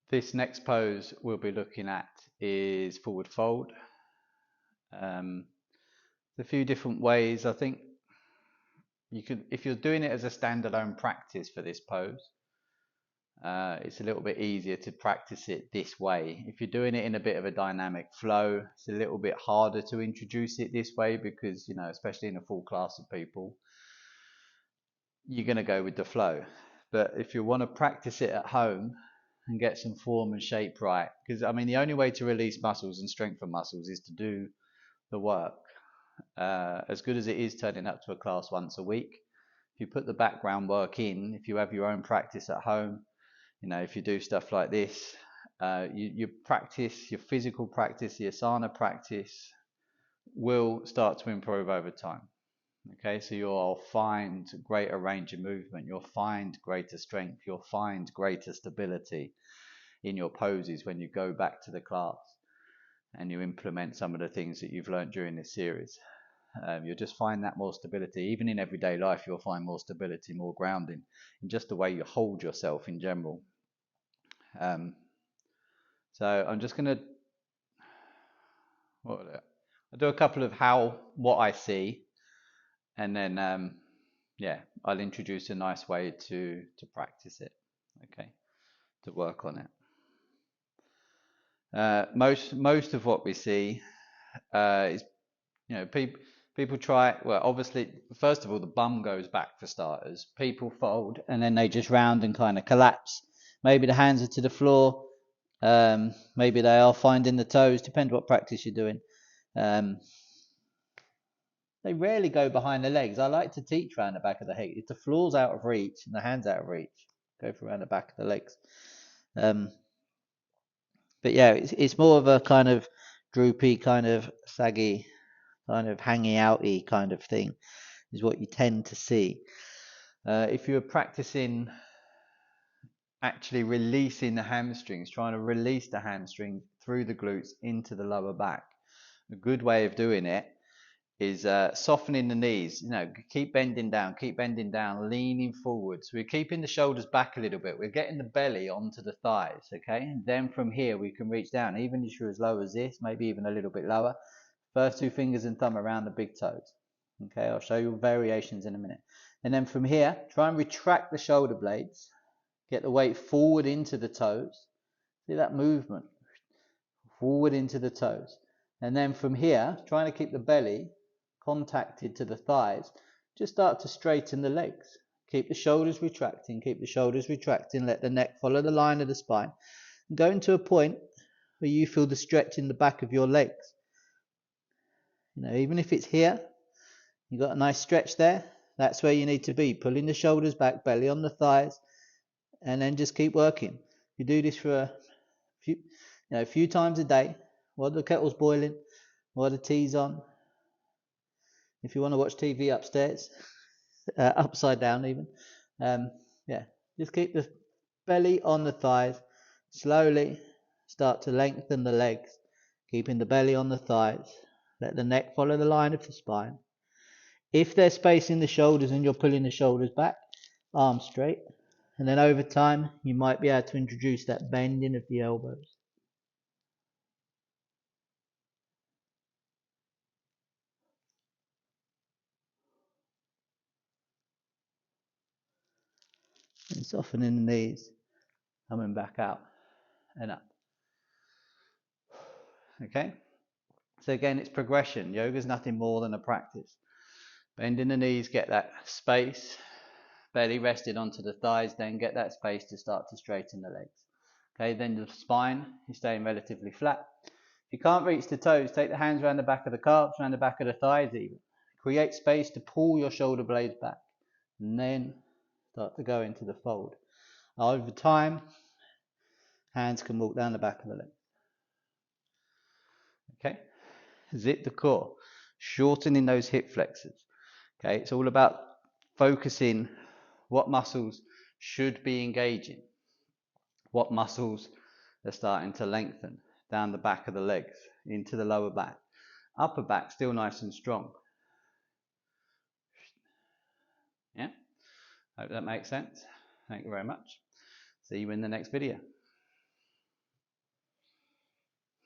This next pose we'll be looking at is forward fold. There's a few different ways. I think you could, if you're doing it as a standalone practice for this pose, it's a little bit easier to practice it this way. If you're doing it in a bit of a dynamic flow, it's a little bit harder to introduce it this way because, you know, especially in a full class of people, you're going to go with the flow. But if you want to practice it at home and get some form and shape right, because I mean, the only way to release muscles and strengthen muscles is to do the work. As good as it is turning up to a class once a week, if you put the background work in, if you have your own practice at home, you know, if you do stuff like this, you practice, your physical practice, the asana practice will start to improve over time. Okay, so you'll find greater range of movement, you'll find greater strength, you'll find greater stability in your poses when you go back to the class and you implement some of the things that you've learned during this series. You'll just find that more stability. Even in everyday life, you'll find more stability, more grounding in just the way you hold yourself in general. So I'm just going to I'll do a couple of what I see, and then yeah, I'll introduce a nice way to practice it. Okay, to work on it. Most of what we see is, you know, people try. Well, obviously, first of all, the bum goes back for starters. People fold and then they just round and kind of collapse. Maybe the hands are to the floor. Maybe they are finding the toes. Depends what practice you're doing. They rarely go behind the legs. I like to teach around the back of the head. If the floor's out of reach and the hand's out of reach, go for around the back of the legs. But yeah, it's more of a kind of droopy, kind of saggy, kind of hanging outy kind of thing is what you tend to see. If you're practicing actually releasing the hamstrings, trying to release the hamstring through the glutes into the lower back, a good way of doing it is softening the knees. You know, keep bending down, leaning forward. So we're keeping the shoulders back a little bit. We're getting the belly onto the thighs, okay? And then from here we can reach down, even if you're as low as this, maybe even a little bit lower. First two fingers and thumb around the big toes. Okay, I'll show you variations in a minute. And then from here, try and retract the shoulder blades. Get the weight forward into the toes. See that movement? Forward into the toes. And then from here, trying to keep the belly contacted to the thighs, just start to straighten the legs. Keep the shoulders retracting, let the neck follow the line of the spine. And go into a point where you feel the stretch in the back of your legs. You know, even if it's here, you've got a nice stretch there, that's where you need to be, pulling the shoulders back, belly on the thighs, and then just keep working. You do this for a few times a day, while the kettle's boiling, while the tea's on. If you want to watch TV upstairs, upside down even, yeah, just keep the belly on the thighs, slowly start to lengthen the legs, keeping the belly on the thighs, let the neck follow the line of the spine. If there's space in the shoulders and you're pulling the shoulders back, arms straight, and then over time you might be able to introduce that bending of the elbows. And softening the knees, coming back out and up. Okay? So again, it's progression. Yoga is nothing more than a practice. Bending the knees, get that space, belly rested onto the thighs, then get that space to start to straighten the legs. Okay, then the spine is staying relatively flat. If you can't reach the toes, take the hands around the back of the calves, around the back of the thighs even. Create space to pull your shoulder blades back, and then start to go into the fold. Over time, hands can walk down the back of the leg. Okay, zip the core, shortening those hip flexors. Okay, it's all about focusing what muscles should be engaging, what muscles are starting to lengthen down the back of the legs, into the lower back. Upper back still nice and strong. Yeah, hope that makes sense. Thank you very much. See you in the next video.